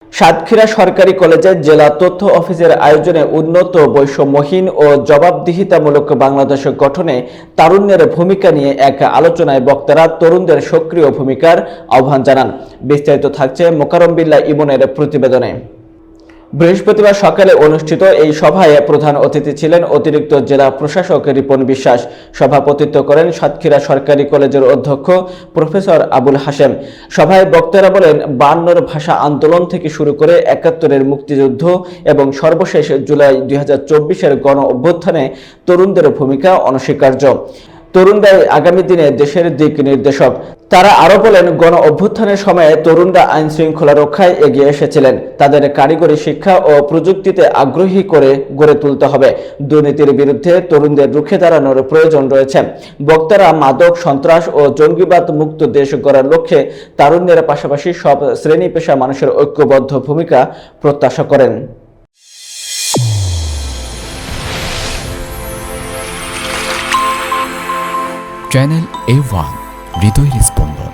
সাতক্ষীরা সরকারি কলেজের জেলা তথ্য অফিসের আয়োজনে উন্নত বৈষম্যহীন ও জবাবদিহিতামূলক বাংলাদেশ গঠনে তারুণ্যের ভূমিকা নিয়ে এক আলোচনায় বক্তারা তরুণদের সক্রিয় ভূমিকার আহ্বান জানান। বিস্তারিত থাকছে মোকাররম বিল্লাহ ইমনের প্রতিবেদনে। বৃহস্পতিবার সকালে অনুষ্ঠিত এই সভায় প্রধান অতিথি ছিলেন অতিরিক্ত জেলা প্রশাসক রিপন বিশ্বাস। সভাপতিত্ব করেন সাতক্ষীরা সরকারি কলেজের অধ্যক্ষ প্রফেসর আবুল হাশেম। সভায় বক্তারা বলেন, 52 ভাষা আন্দোলন থেকে শুরু করে 71-এর মুক্তিযুদ্ধ এবং সর্বশেষ জুলাই 2024-এর গণ অভ্যুত্থানে তরুণদের ভূমিকা অনস্বীকার্য। তরুণরাই আগামী দিনে দেশের দিক নির্দেশক। তারা আরো বলেন, গণ অভ্যুত্থানের সময়ে তরুণরা আইন শৃঙ্খলা রক্ষায় এগিয়ে এসেছিলেন। তাদের কারিগরি শিক্ষা ও প্রযুক্তিতে আগ্রহী করে গড়ে তুলতে হবে। দুর্নীতির বিরুদ্ধে তরুণদের রুখে দাঁড়ানোর প্রয়োজন রয়েছে। বক্তারা মাদক, সন্ত্রাস ও জঙ্গিবাদ মুক্ত দেশ গড়ার লক্ষ্যে তারুণ্যের পাশাপাশি সব শ্রেণী পেশা মানুষের ঐক্যবদ্ধ ভূমিকা প্রত্যাশা করেন। চ্যানেল A1 হৃদয়ের স্পন্দন।